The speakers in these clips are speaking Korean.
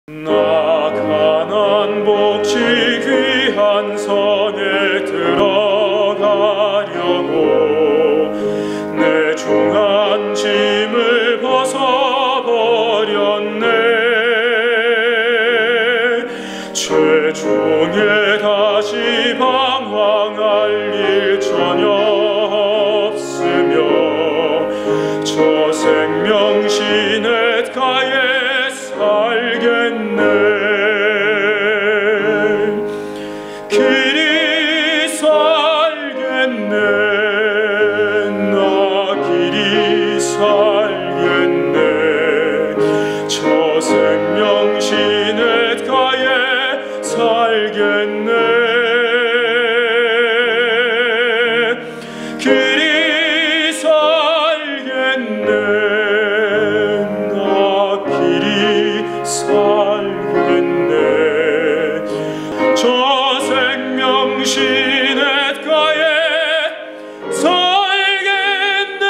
가난 복지 귀한 성에 들어가려고 내 중한 짐을 벗어버렸네. 최종에 다시 방황할 일 전혀 없으며 저 생명신 냇가에 살겠네. 길이 살겠네. 나 길이 살겠네. 저 생명신 냇가에 살겠네. 길이 살겠네. 나 길이 살겠네. 저 생명신 냇가에 살겠네.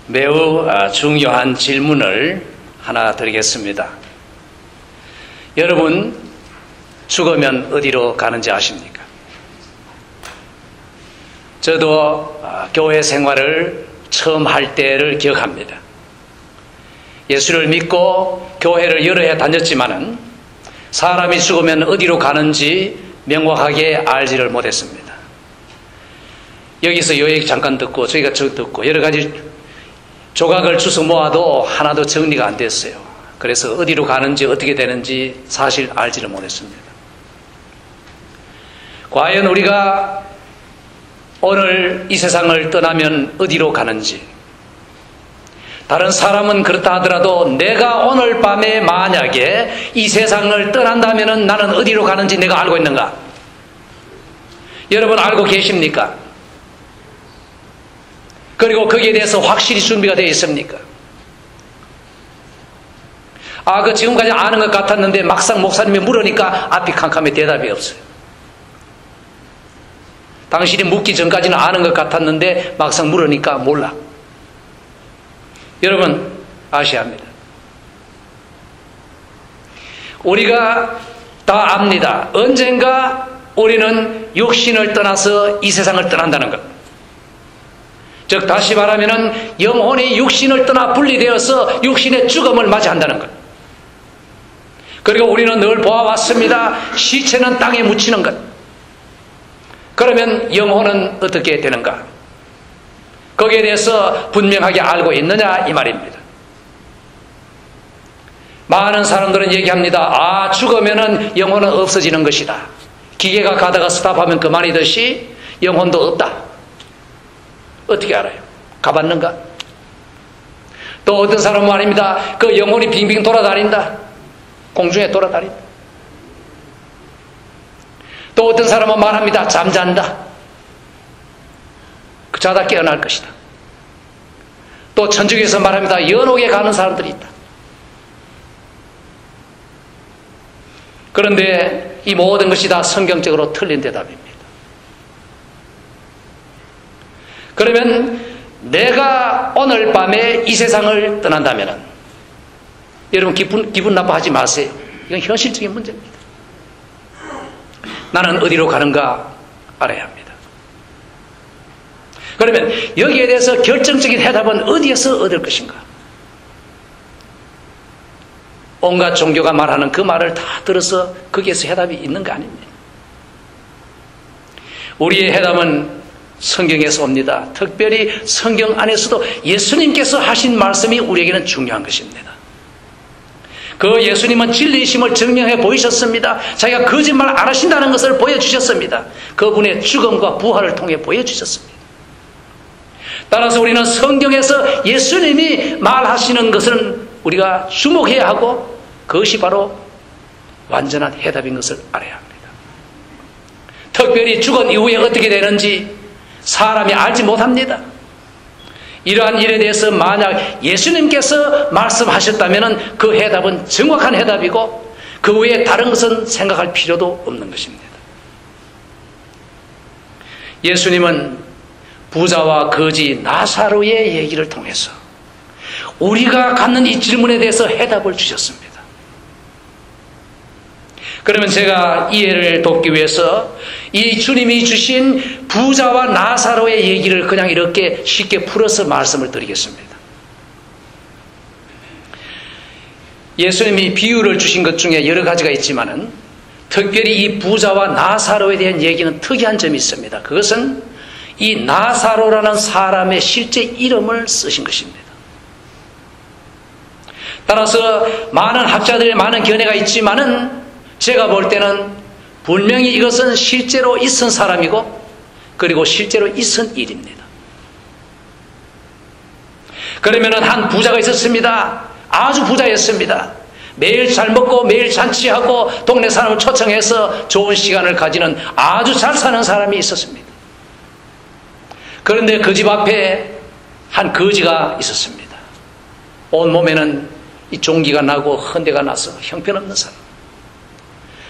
매우 중요한 질문을 하나 드리겠습니다. 여러분, 죽으면 어디로 가는지 아십니까? 저도 교회 생활을 처음 할 때를 기억합니다. 예수를 믿고 교회를 여러 해 다녔지만은 사람이 죽으면 어디로 가는지 명확하게 알지를 못했습니다. 여기서 요 얘기 잠깐 듣고 저기가 저 듣고 여러 가지 조각을 주워 모아도 하나도 정리가 안 됐어요. 그래서 어디로 가는지 어떻게 되는지 사실 알지를 못했습니다. 과연 우리가 오늘 이 세상을 떠나면 어디로 가는지, 다른 사람은 그렇다 하더라도 내가 오늘 밤에 만약에 이 세상을 떠난다면 나는 어디로 가는지 내가 알고 있는가? 여러분 알고 계십니까? 그리고 거기에 대해서 확실히 준비가 되어 있습니까? 그 지금까지 아는 것 같았는데 막상 목사님이 물으니까 앞이 캄캄해 대답이 없어요. 당신이 묻기 전까지는 아는 것 같았는데 막상 물으니까 몰라. 여러분 아셔야 합니다. 우리가 다 압니다. 언젠가 우리는 육신을 떠나서 이 세상을 떠난다는 것. 즉 다시 말하면 영혼이 육신을 떠나 분리되어서 육신의 죽음을 맞이한다는 것. 그리고 우리는 늘 보아왔습니다. 시체는 땅에 묻히는 것. 그러면 영혼은 어떻게 되는가? 거기에 대해서 분명하게 알고 있느냐 이 말입니다. 많은 사람들은 얘기합니다. 죽으면은 영혼은 없어지는 것이다. 기계가 가다가 스탑하면 그만이듯이 영혼도 없다. 어떻게 알아요? 가봤는가? 또 어떤 사람은 말입니다. 그 영혼이 빙빙 돌아다닌다. 공중에 돌아다닌다. 또 어떤 사람은 말합니다. 잠잔다. 자다 깨어날 것이다. 또 천주교에서 말합니다. 연옥에 가는 사람들이 있다. 그런데 이 모든 것이 다 성경적으로 틀린 대답입니다. 그러면 내가 오늘 밤에 이 세상을 떠난다면 여러분 기분 나빠하지 마세요. 이건 현실적인 문제입니다. 나는 어디로 가는가 알아야 합니다. 그러면 여기에 대해서 결정적인 해답은 어디에서 얻을 것인가? 온갖 종교가 말하는 그 말을 다 들어서 거기에서 해답이 있는 거 아닙니다. 우리의 해답은 성경에서 옵니다. 특별히 성경 안에서도 예수님께서 하신 말씀이 우리에게는 중요한 것입니다. 그 예수님은 진리심을 증명해 보이셨습니다. 자기가 거짓말 안 하신다는 것을 보여주셨습니다. 그분의 죽음과 부활을 통해 보여주셨습니다. 따라서 우리는 성경에서 예수님이 말하시는 것은 우리가 주목해야 하고 그것이 바로 완전한 해답인 것을 알아야 합니다. 특별히 죽은 이후에 어떻게 되는지 사람이 알지 못합니다. 이러한 일에 대해서 만약 예수님께서 말씀하셨다면 그 해답은 정확한 해답이고 그 외에 다른 것은 생각할 필요도 없는 것입니다. 예수님은 부자와 거지 나사로의 얘기를 통해서 우리가 갖는 이 질문에 대해서 해답을 주셨습니다. 그러면 제가 이해를 돕기 위해서 이 주님이 주신 부자와 나사로의 얘기를 그냥 이렇게 쉽게 풀어서 말씀을 드리겠습니다. 예수님이 비유를 주신 것 중에 여러 가지가 있지만은 특별히 이 부자와 나사로에 대한 얘기는 특이한 점이 있습니다. 그것은 이 나사로라는 사람의 실제 이름을 쓰신 것입니다. 따라서 많은 학자들의 많은 견해가 있지만은 제가 볼 때는 분명히 이것은 실제로 있은 사람이고 그리고 실제로 있은 일입니다. 그러면은 한 부자가 있었습니다. 아주 부자였습니다. 매일 잘 먹고 매일 잔치하고 동네 사람을 초청해서 좋은 시간을 가지는 아주 잘 사는 사람이 있었습니다. 그런데 그 집 앞에 한 거지가 있었습니다. 온몸에는 이 종기가 나고 헌데가 나서 형편없는 사람.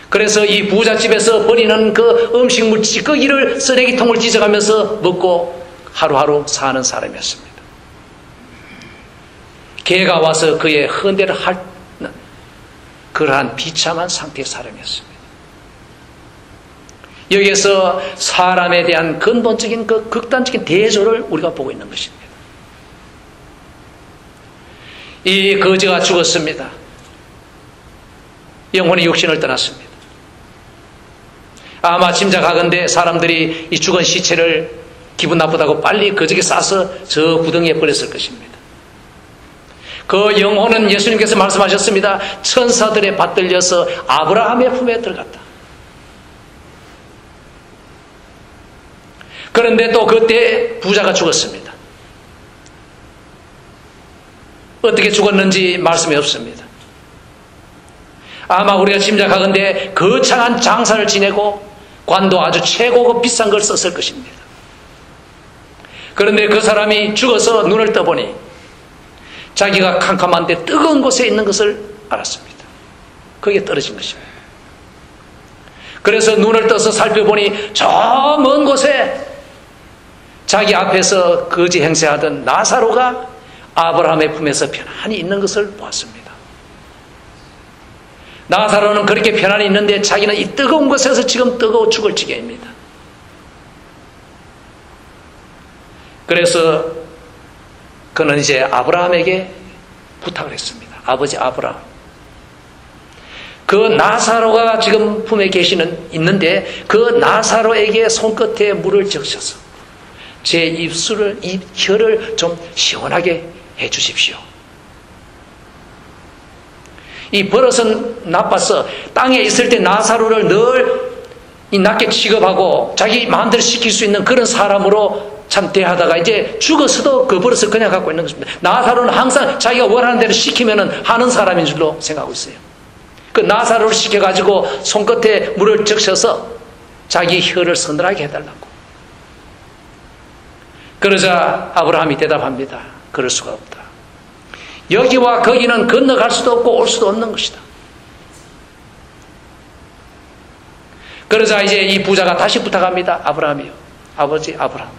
그래서 이 부잣집에서 버리는 그 음식물 찌꺼기를 쓰레기통을 찢어가면서 먹고 하루하루 사는 사람이었습니다. 개가 와서 그의 헌데를 핥는 그러한 비참한 상태의 사람이었습니다. 여기에서 사람에 대한 근본적인 그 극단적인 대조를 우리가 보고 있는 것입니다. 이 거지가 죽었습니다. 영혼이 육신을 떠났습니다. 아마 짐작하건대 사람들이 이 죽은 시체를 기분 나쁘다고 빨리 거지게 싸서 저 구덩이에 버렸을 것입니다. 그 영혼은 예수님께서 말씀하셨습니다. 천사들의 받들려서 아브라함의 품에 들어갔다. 그런데 또 그때 부자가 죽었습니다. 어떻게 죽었는지 말씀이 없습니다. 아마 우리가 짐작하건대 거창한 장사를 지내고 관도 아주 최고급 비싼 걸 썼을 것입니다. 그런데 그 사람이 죽어서 눈을 떠보니 자기가 캄캄한데 뜨거운 곳에 있는 것을 알았습니다. 거기에 떨어진 것입니다. 그래서 눈을 떠서 살펴보니 저 먼 곳에 자기 앞에서 거지 행세하던 나사로가 아브라함의 품에서 편안히 있는 것을 보았습니다. 나사로는 그렇게 편안히 있는데 자기는 이 뜨거운 곳에서 지금 뜨거워 죽을 지경입니다. 그래서 그는 이제 아브라함에게 부탁을 했습니다. 아버지 아브라함, 그 나사로가 지금 품에 있는데 그 나사로에게 손끝에 물을 적셔서 제 입술을, 혀를 좀 시원하게 해 주십시오. 이 버릇은 나빠서 땅에 있을 때 나사로를 늘 이 낮게 취급하고 자기 마음대로 시킬 수 있는 그런 사람으로 참 대하다가 이제 죽어서도 그 버릇을 그냥 갖고 있는 것입니다. 나사로는 항상 자기가 원하는 대로 시키면 하는 사람인 줄로 생각하고 있어요. 그 나사로를 시켜가지고 손끝에 물을 적셔서 자기 혀를 서늘하게 해달라고. 그러자 아브라함이 대답합니다. 그럴 수가 없다. 여기와 거기는 건너갈 수도 없고 올 수도 없는 것이다. 그러자 이제 이 부자가 다시 부탁합니다. 아브라함이요. 아버지 아브라함.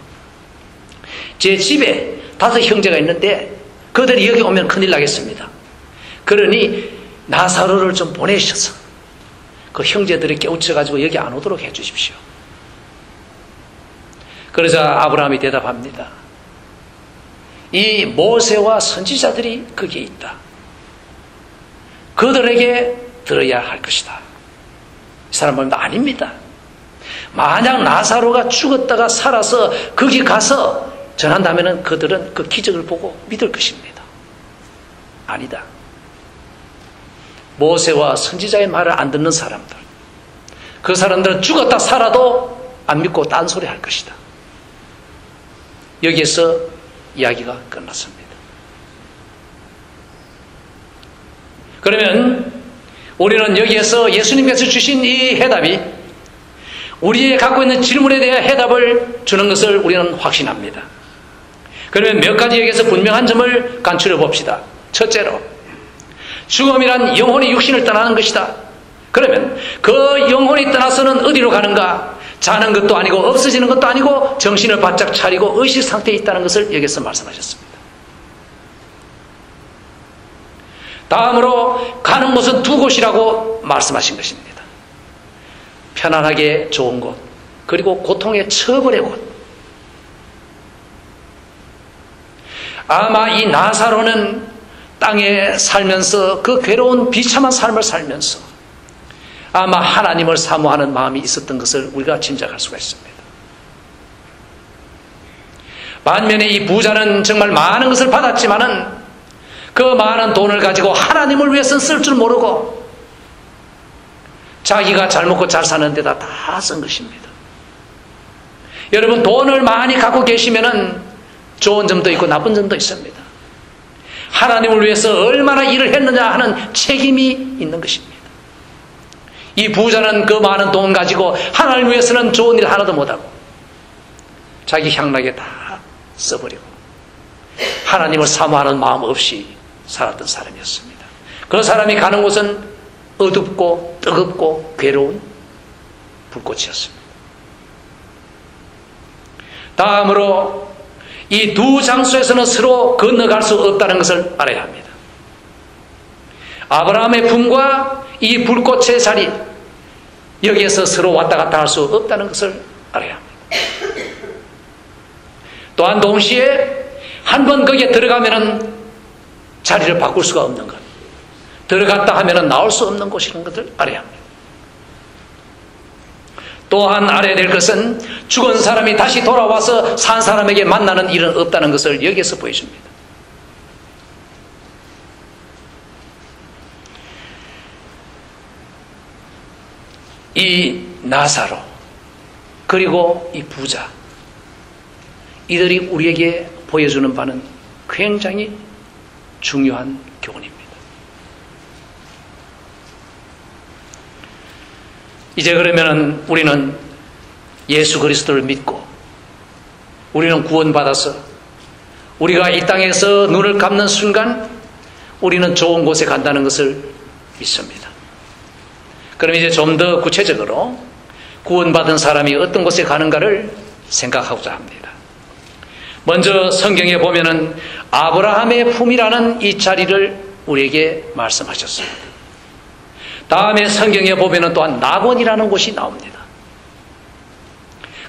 제 집에 5 형제가 있는데 그들이 여기 오면 큰일 나겠습니다. 그러니 나사로를 좀 보내셔서 그 형제들이 깨우쳐가지고 여기 안 오도록 해 주십시오. 그러자 아브라함이 대답합니다. 이 모세와 선지자들이 거기에 있다. 그들에게 들어야 할 것이다. 이 사람은 아닙니다. 만약 나사로가 죽었다가 살아서 거기 가서 전한다면 그들은 그 기적을 보고 믿을 것입니다. 아니다. 모세와 선지자의 말을 안 듣는 사람들, 그 사람들은 죽었다 살아도 안 믿고 딴소리 할 것이다. 여기에서 이야기가 끝났습니다. 그러면 우리는 여기에서 예수님께서 주신 이 해답이 우리의 갖고 있는 질문에 대한 해답을 주는 것을 우리는 확신합니다. 그러면 몇 가지 여기에서 분명한 점을 간추려 봅시다. 첫째로, 죽음이란 영혼이 육신을 떠나는 것이다. 그러면 그 영혼이 떠나서는 어디로 가는가? 자는 것도 아니고 없어지는 것도 아니고 정신을 바짝 차리고 의식 상태에 있다는 것을 여기서 말씀하셨습니다. 다음으로 가는 곳은 두 곳이라고 말씀하신 것입니다. 편안하게 좋은 곳, 그리고 고통의 처벌의 곳. 아마 이 나사로는 땅에 살면서 그 괴로운 비참한 삶을 살면서 아마 하나님을 사모하는 마음이 있었던 것을 우리가 짐작할 수가 있습니다. 반면에 이 부자는 정말 많은 것을 받았지만은 그 많은 돈을 가지고 하나님을 위해서 쓸 줄 모르고 자기가 잘 먹고 잘 사는 데다 다 쓴 것입니다. 여러분, 돈을 많이 갖고 계시면은 좋은 점도 있고 나쁜 점도 있습니다. 하나님을 위해서 얼마나 일을 했느냐 하는 책임이 있는 것입니다. 이 부자는 그 많은 돈 가지고 하나님을 위해서는 좋은 일 하나도 못하고 자기 향락에 다 써버리고 하나님을 사모하는 마음 없이 살았던 사람이었습니다. 그 사람이 가는 곳은 어둡고 뜨겁고 괴로운 불꽃이었습니다. 다음으로 이 두 장소에서는 서로 건너갈 수 없다는 것을 알아야 합니다. 아브라함의 품과 이 불꽃의 자리, 여기에서 서로 왔다 갔다 할 수 없다는 것을 알아야 합니다. 또한 동시에 한 번 거기에 들어가면은 자리를 바꿀 수가 없는 것, 들어갔다 하면은 나올 수 없는 곳이라는 것을 알아야 합니다. 또한 알아야 될 것은 죽은 사람이 다시 돌아와서 산 사람에게 만나는 일은 없다는 것을 여기에서 보여줍니다. 이 나사로 그리고 이 부자, 이들이 우리에게 보여주는 바는 굉장히 중요한 교훈입니다. 이제 그러면은 우리는 예수 그리스도를 믿고 우리는 구원받아서 우리가 이 땅에서 눈을 감는 순간 우리는 좋은 곳에 간다는 것을 믿습니다. 그럼 이제 좀 더 구체적으로 구원받은 사람이 어떤 곳에 가는가를 생각하고자 합니다. 먼저 성경에 보면은 아브라함의 품이라는 이 자리를 우리에게 말씀하셨습니다. 다음에 성경에 보면은 또한 낙원이라는 곳이 나옵니다.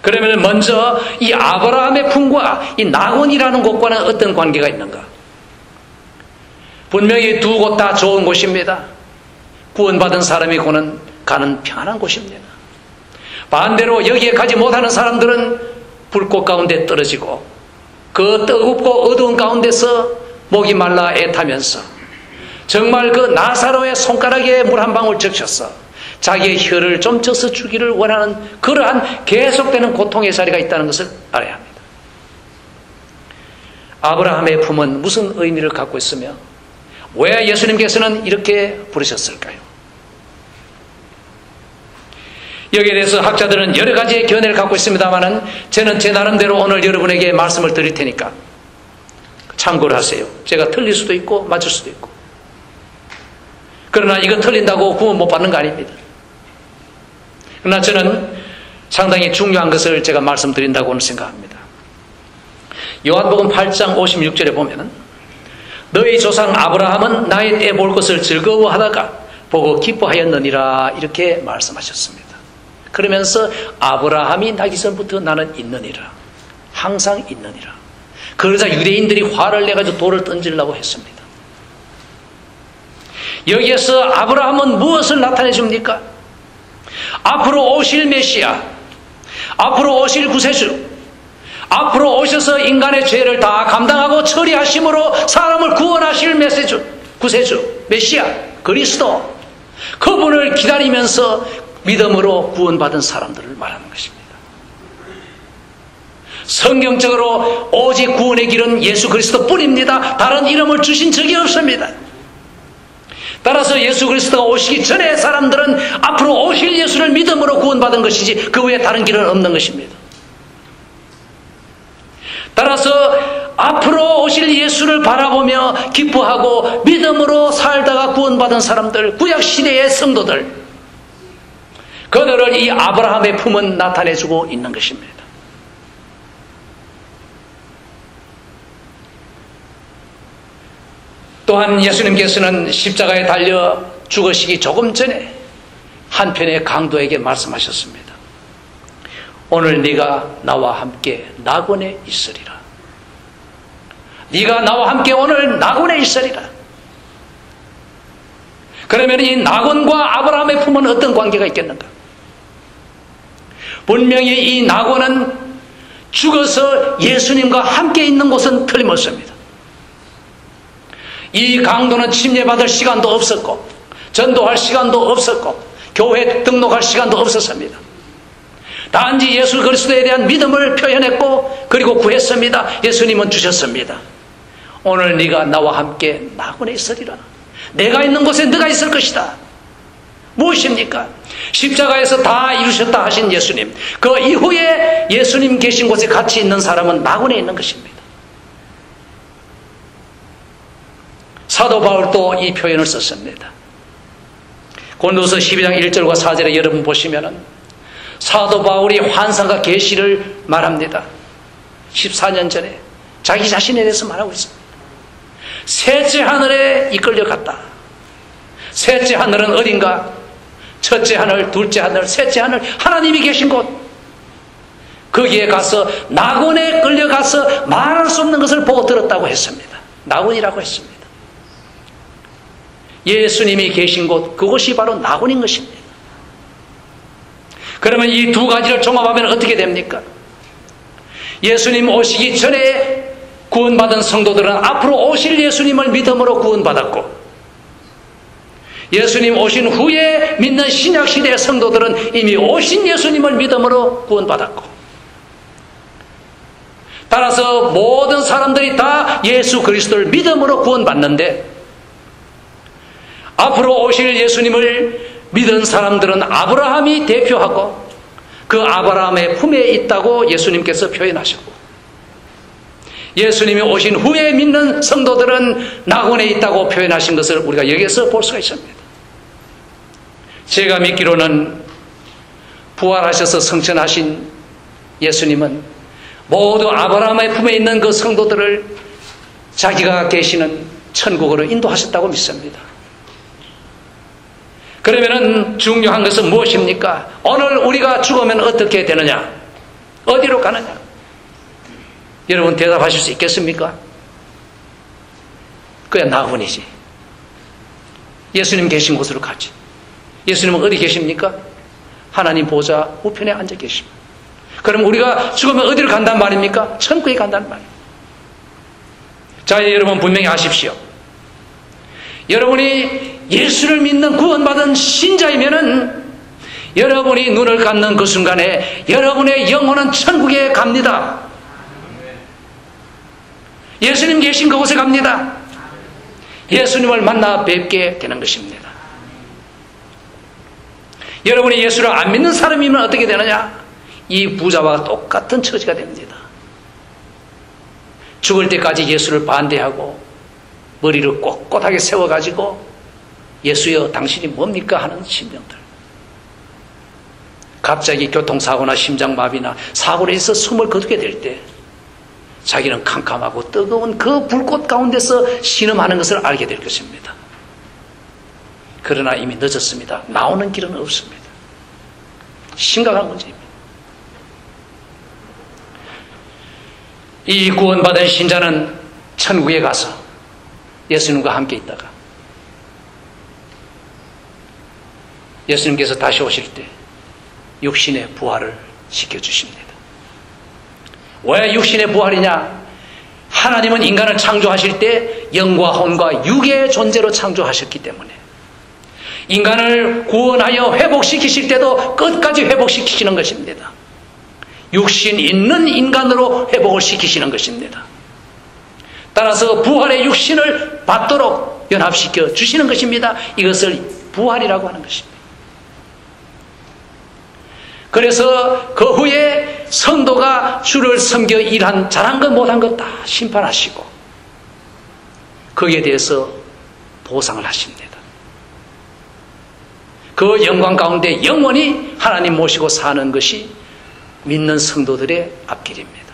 그러면 먼저 이 아브라함의 품과 이 낙원이라는 곳과는 어떤 관계가 있는가? 분명히 두 곳 다 좋은 곳입니다. 구원받은 사람이 가는 편안한 곳입니다. 반대로 여기에 가지 못하는 사람들은 불꽃 가운데 떨어지고 그 뜨겁고 어두운 가운데서 목이 말라 애타면서 정말 그 나사로의 손가락에 물 한 방울 적셔서 자기의 혀를 좀 쪄서 주기를 원하는 그러한 계속되는 고통의 자리가 있다는 것을 알아야 합니다. 아브라함의 품은 무슨 의미를 갖고 있으며 왜 예수님께서는 이렇게 부르셨을까요? 여기에 대해서 학자들은 여러 가지의 견해를 갖고 있습니다만은 저는 제 나름대로 오늘 여러분에게 말씀을 드릴 테니까 참고를 하세요. 제가 틀릴 수도 있고 맞을 수도 있고. 그러나 이거 틀린다고 구원 못 받는 거 아닙니다. 그러나 저는 상당히 중요한 것을 제가 말씀드린다고 생각합니다. 요한복음 8장 56절에 보면 너희 조상 아브라함은 나의 때 볼 것을 즐거워하다가 보고 기뻐하였느니라 이렇게 말씀하셨습니다. 그러면서 아브라함이 나기 전부터 나는 있느니라, 항상 있느니라. 그러자 유대인들이 화를 내가지고 돌을 던지려고 했습니다. 여기에서 아브라함은 무엇을 나타내 줍니까? 앞으로 오실 메시아, 앞으로 오실 구세주, 앞으로 오셔서 인간의 죄를 다 감당하고 처리하심으로 사람을 구원하실 구세주, 메시아, 그리스도, 그분을 기다리면서 믿음으로 구원받은 사람들을 말하는 것입니다. 성경적으로 오직 구원의 길은 예수 그리스도 뿐입니다. 다른 이름을 주신 적이 없습니다. 따라서 예수 그리스도가 오시기 전에 사람들은 앞으로 오실 예수를 믿음으로 구원받은 것이지 그 외에 다른 길은 없는 것입니다. 따라서 앞으로 오실 예수를 바라보며 기뻐하고 믿음으로 살다가 구원받은 사람들, 구약시대의 성도들, 그들을 이 아브라함의 품은 나타내주고 있는 것입니다. 또한 예수님께서는 십자가에 달려 죽으시기 조금 전에 한편의 강도에게 말씀하셨습니다. 오늘 네가 나와 함께 낙원에 있으리라. 네가 나와 함께 오늘 낙원에 있으리라. 그러면 이 낙원과 아브라함의 품은 어떤 관계가 있겠는가? 분명히 이 낙원은 죽어서 예수님과 함께 있는 곳은 틀림없습니다. 이 강도는 침례받을 시간도 없었고 전도할 시간도 없었고 교회 등록할 시간도 없었습니다. 단지 예수 그리스도에 대한 믿음을 표현했고 그리고 구했습니다. 예수님은 주셨습니다. 오늘 네가 나와 함께 낙원에 있으리라. 내가 있는 곳에 네가 있을 것이다. 무엇입니까? 십자가에서 다 이루셨다 하신 예수님, 그 이후에 예수님 계신 곳에 같이 있는 사람은 낙원에 있는 것입니다. 사도 바울도 이 표현을 썼습니다. 고린도서 12장 1절과 4절에 여러분 보시면은 사도 바울이 환상과 계시를 말합니다. 14년 전에 자기 자신에 대해서 말하고 있습니다. 셋째 하늘에 이끌려 갔다. 셋째 하늘은 어딘가? 첫째 하늘, 둘째 하늘, 셋째 하늘, 하나님이 계신 곳. 거기에 가서 낙원에 끌려가서 말할 수 없는 것을 보고 들었다고 했습니다. 낙원이라고 했습니다. 예수님이 계신 곳, 그곳이 바로 낙원인 것입니다. 그러면 이 두 가지를 종합하면 어떻게 됩니까? 예수님 오시기 전에 구원받은 성도들은 앞으로 오실 예수님을 믿음으로 구원받았고, 예수님 오신 후에 믿는 신약시대의 성도들은 이미 오신 예수님을 믿음으로 구원받았고, 따라서 모든 사람들이 다 예수 그리스도를 믿음으로 구원받는데, 앞으로 오실 예수님을 믿은 사람들은 아브라함이 대표하고 그 아브라함의 품에 있다고 예수님께서 표현하셨고, 예수님이 오신 후에 믿는 성도들은 낙원에 있다고 표현하신 것을 우리가 여기에서 볼 수가 있습니다. 제가 믿기로는 부활하셔서 성천하신 예수님은 모두 아브라함의 품에 있는 그 성도들을 자기가 계시는 천국으로 인도하셨다고 믿습니다. 그러면은 중요한 것은 무엇입니까? 오늘 우리가 죽으면 어떻게 되느냐? 어디로 가느냐? 여러분 대답하실 수 있겠습니까? 그야 낙원이지. 예수님 계신 곳으로 가지. 예수님은 어디 계십니까? 하나님 보좌 우편에 앉아 계십니다. 그럼 우리가 죽으면 어디로 간단 말입니까? 천국에 간다는 말입니다. 자, 여러분 분명히 아십시오. 여러분이 예수를 믿는 구원받은 신자이면은 여러분이 눈을 감는 그 순간에 여러분의 영혼은 천국에 갑니다. 예수님 계신 그곳에 갑니다. 예수님을 만나 뵙게 되는 것입니다. 여러분이 예수를 안 믿는 사람이면 어떻게 되느냐? 이 부자와 똑같은 처지가 됩니다. 죽을 때까지 예수를 반대하고 머리를 꼿꼿하게 세워가지고 예수여 당신이 뭡니까 하는 심령들. 갑자기 교통사고나 심장마비나 사고로 해서 숨을 거두게 될 때 자기는 캄캄하고 뜨거운 그 불꽃 가운데서 신음하는 것을 알게 될 것입니다. 그러나 이미 늦었습니다. 나오는 길은 없습니다. 심각한 문제입니다. 이 구원받은 신자는 천국에 가서 예수님과 함께 있다가 예수님께서 다시 오실 때 육신의 부활을 시켜주십니다. 왜 육신의 부활이냐? 하나님은 인간을 창조하실 때 영과 혼과 육의 존재로 창조하셨기 때문에 인간을 구원하여 회복시키실 때도 끝까지 회복시키시는 것입니다. 육신 있는 인간으로 회복을 시키시는 것입니다. 따라서 부활의 육신을 받도록 연합시켜 주시는 것입니다. 이것을 부활이라고 하는 것입니다. 그래서 그 후에 성도가 주를 섬겨 일한 잘한 것 못한 것 다 심판하시고 거기에 대해서 보상을 하십니다. 그 영광 가운데 영원히 하나님 모시고 사는 것이 믿는 성도들의 앞길입니다.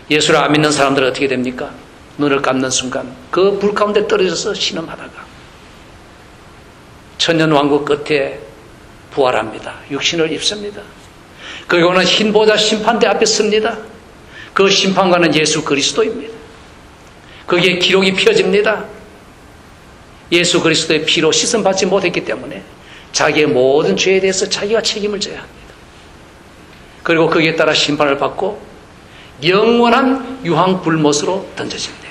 예수를 안 믿는 사람들은 어떻게 됩니까? 눈을 감는 순간 그 불 가운데 떨어져서 신음하다가 천년왕국 끝에 부활합니다. 육신을 입습니다. 그리고는 흰보자 심판대 앞에 섭니다. 그 심판관은 예수 그리스도입니다. 거기에 기록이 펴집니다. 예수 그리스도의 피로 씻음받지 못했기 때문에 자기의 모든 죄에 대해서 자기가 책임을 져야 합니다. 그리고 거기에 따라 심판을 받고 영원한 유황불못으로 던져집니다.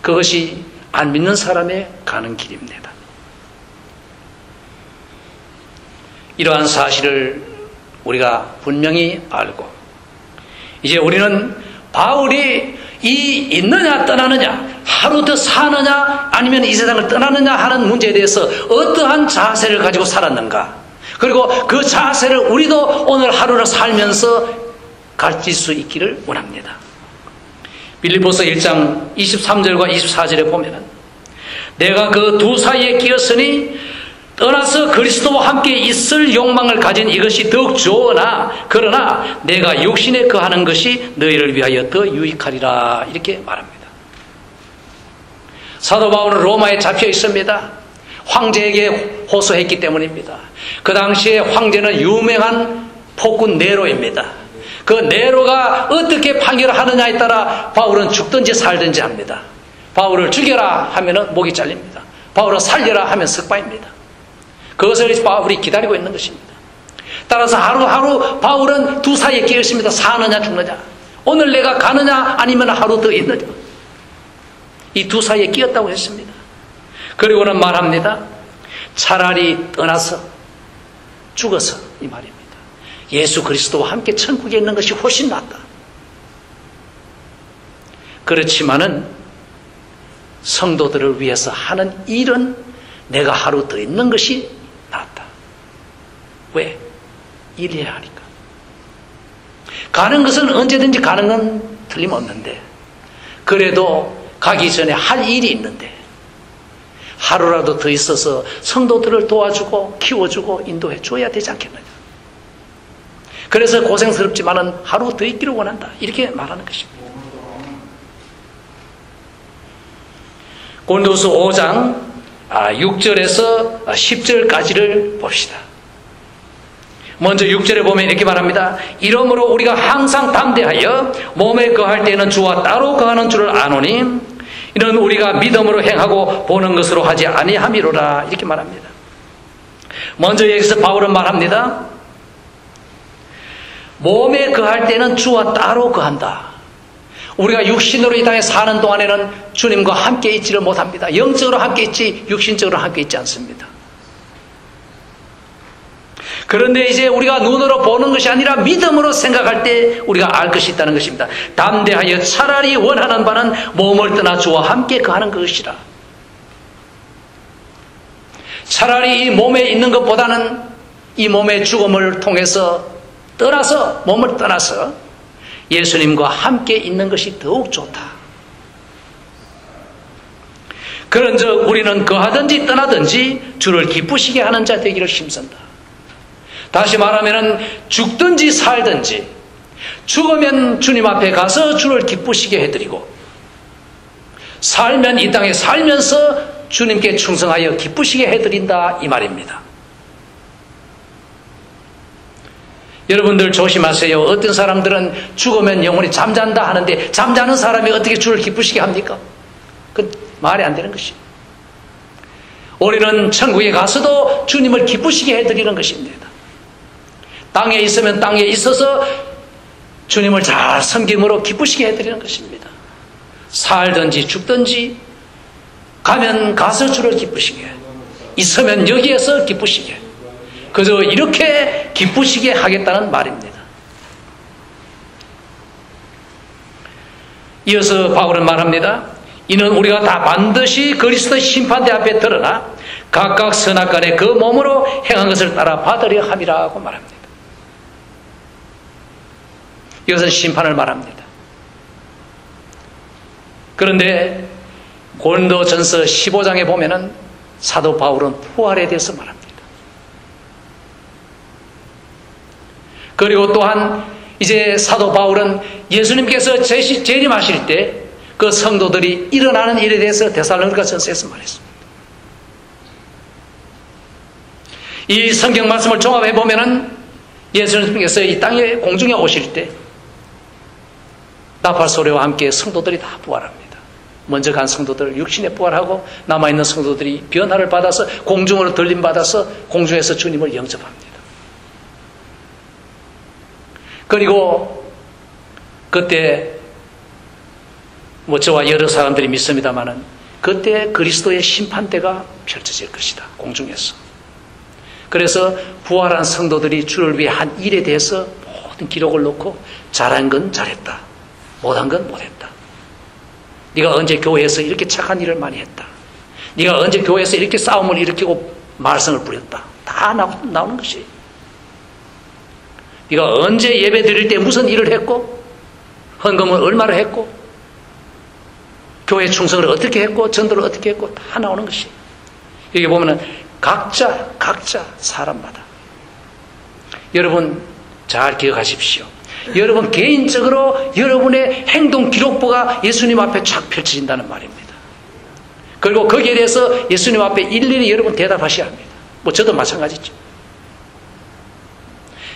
그것이 안 믿는 사람의 가는 길입니다. 이러한 사실을 우리가 분명히 알고 이제 우리는 바울이 이 있느냐 떠나느냐, 하루 더 사느냐 아니면 이 세상을 떠나느냐 하는 문제에 대해서 어떠한 자세를 가지고 살았는가, 그리고 그 자세를 우리도 오늘 하루를 살면서 가질 수 있기를 원합니다. 빌립보서 1장 23절과 24절에 보면은 내가 그 두 사이에 끼었으니 떠나서 그리스도와 함께 있을 욕망을 가진 이것이 더욱 좋으나 그러나 내가 육신에 거하는 것이 너희를 위하여 더 유익하리라, 이렇게 말합니다. 사도 바울은 로마에 잡혀 있습니다. 황제에게 호소했기 때문입니다. 그 당시에 황제는 유명한 폭군 네로입니다. 그 네로가 어떻게 판결하느냐에 따라 바울은 죽든지 살든지 합니다. 바울을 죽여라 하면 목이 잘립니다. 바울을 살려라 하면 석방입니다. 그것을 바울이 기다리고 있는 것입니다. 따라서 하루하루 바울은 두 사이에 끼어 있습니다. 사느냐 죽느냐, 오늘 내가 가느냐 아니면 하루 더 있느냐, 이 두 사이에 끼었다고 했습니다. 그리고는 말합니다. 차라리 떠나서 죽어서, 이 말입니다. 예수 그리스도와 함께 천국에 있는 것이 훨씬 낫다. 그렇지만은 성도들을 위해서 하는 일은 내가 하루 더 있는 것이 낫다. 왜? 일해야 하니까. 가는 것은 언제든지 가는 건 틀림없는데, 그래도 가기 전에 할 일이 있는데 하루라도 더 있어서 성도들을 도와주고 키워주고 인도해 줘야 되지 않겠느냐. 그래서 고생스럽지만은 하루 더 있기를 원한다, 이렇게 말하는 것입니다. 고린도후서 5장 6절에서 10절까지를 봅시다. 먼저 6절에 보면 이렇게 말합니다. 이러므로 우리가 항상 담대하여 몸에 거할 때는 주와 따로 거하는 줄을 아노니 이는 우리가 믿음으로 행하고 보는 것으로 하지 아니함이로라, 이렇게 말합니다. 먼저 여기서 바울은 말합니다. 몸에 거할 때는 주와 따로 거한다. 우리가 육신으로 이 땅에 사는 동안에는 주님과 함께 있지를 못합니다. 영적으로 함께 있지 육신적으로 함께 있지 않습니다. 그런데 이제 우리가 눈으로 보는 것이 아니라 믿음으로 생각할 때 우리가 알 것이 있다는 것입니다. 담대하여 차라리 원하는 바는 몸을 떠나 주와 함께 거하는 것이라. 차라리 이 몸에 있는 것보다는 이 몸의 죽음을 통해서 떠나서, 몸을 떠나서 예수님과 함께 있는 것이 더욱 좋다. 그런즉 우리는 거하든지 떠나든지 주를 기쁘시게 하는 자 되기를 힘쓴다. 다시 말하면 죽든지 살든지, 죽으면 주님 앞에 가서 주를 기쁘시게 해드리고, 살면 이 땅에 살면서 주님께 충성하여 기쁘시게 해드린다, 이 말입니다. 여러분들 조심하세요. 어떤 사람들은 죽으면 영혼이 잠잔다 하는데 잠자는 사람이 어떻게 주를 기쁘시게 합니까? 그 말이 안 되는 것입니다. 우리는 천국에 가서도 주님을 기쁘시게 해드리는 것입니다. 땅에 있으면 땅에 있어서 주님을 잘 섬김으로 기쁘시게 해드리는 것입니다. 살든지 죽든지, 가면 가서 주를 기쁘시게, 있으면 여기에서 기쁘시게, 그저 이렇게 기쁘시게 하겠다는 말입니다. 이어서 바울은 말합니다. 이는 우리가 다 반드시 그리스도의 심판대 앞에 드러나 각각 선악간에 그 몸으로 행한 것을 따라 받으려 함이라고 말합니다. 이것은 심판을 말합니다. 그런데 고린도전서 15장에 보면은 사도 바울은 부활에 대해서 말합니다. 그리고 또한 이제 사도 바울은 예수님께서 재림하실 때 그 성도들이 일어나는 일에 대해서 데살로니가 전서에서 말했습니다. 이 성경 말씀을 종합해 보면은 예수님께서 이 땅에 공중에 오실 때 나팔 소리와 함께 성도들이 다 부활합니다. 먼저 간 성도들 육신에 부활하고 남아있는 성도들이 변화를 받아서 공중으로 들림 받아서 공중에서 주님을 영접합니다. 그리고 그때 저와 여러 사람들이 믿습니다마는 그때 그리스도의 심판대가 펼쳐질 것이다. 공중에서. 그래서 부활한 성도들이 주를 위해 한 일에 대해서 모든 기록을 놓고 잘한 건 잘했다. 못한 건 못했다. 네가 언제 교회에서 이렇게 착한 일을 많이 했다. 네가 언제 교회에서 이렇게 싸움을 일으키고 말썽을 부렸다. 다 나오는 것이. 네가 언제 예배 드릴 때 무슨 일을 했고 헌금을 얼마를 했고 교회 충성을 어떻게 했고 전도를 어떻게 했고 다 나오는 것이. 여기 보면은 각자 사람마다. 여러분 잘 기억하십시오. 여러분 개인적으로 여러분의 행동 기록부가 예수님 앞에 쫙 펼쳐진다는 말입니다. 그리고 거기에 대해서 예수님 앞에 일일이 여러분 대답하셔야 합니다. 저도 마찬가지죠.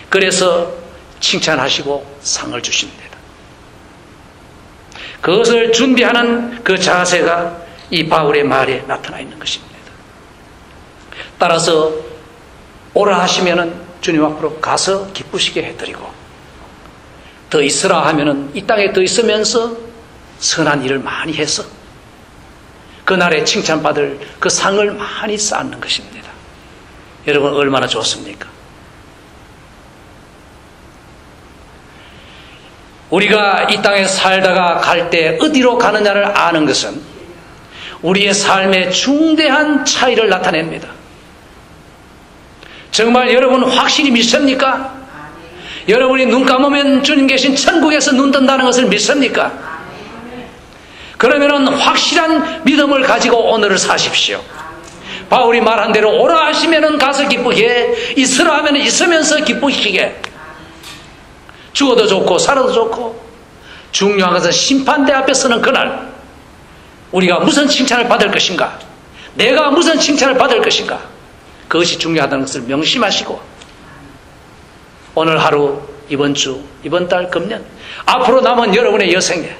그래서 칭찬하시고 상을 주십니다. 그것을 준비하는 그 자세가 이 바울의 말에 나타나 있는 것입니다. 따라서 오라 하시면은 주님 앞으로 가서 기쁘시게 해드리고 더 있으라 하면은 이 땅에 더 있으면서 선한 일을 많이 해서 그날에 칭찬받을 그 상을 많이 쌓는 것입니다. 여러분 얼마나 좋습니까? 우리가 이 땅에 살다가 갈 때 어디로 가느냐를 아는 것은 우리의 삶의 중대한 차이를 나타냅니다. 정말 여러분 확실히 믿습니까? 여러분이 눈 감으면 주님 계신 천국에서 눈 뜬다는 것을 믿습니까? 그러면은 확실한 믿음을 가지고 오늘을 사십시오. 바울이 말한 대로 오라 하시면은 가서 기쁘게, 있으라 하면은 있으면서 기쁘시게. 죽어도 좋고 살아도 좋고 중요한 것은 심판대 앞에 서는 그날 우리가 무슨 칭찬을 받을 것인가, 내가 무슨 칭찬을 받을 것인가, 그것이 중요하다는 것을 명심하시고 오늘 하루, 이번 주, 이번 달, 금년 앞으로 남은 여러분의 여생에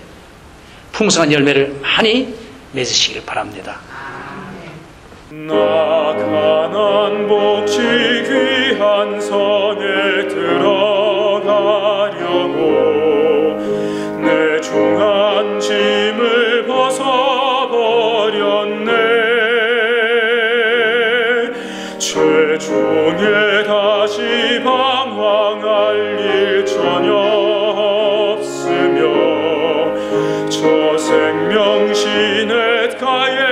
풍성한 열매를 많이 맺으시길 바랍니다. 나가난 복지 귀한 성에 들어가려고 내 중한 짐을 벗어버렸네. 최중에 다시 방황할 일 전혀 없으며 저 생명신의 가에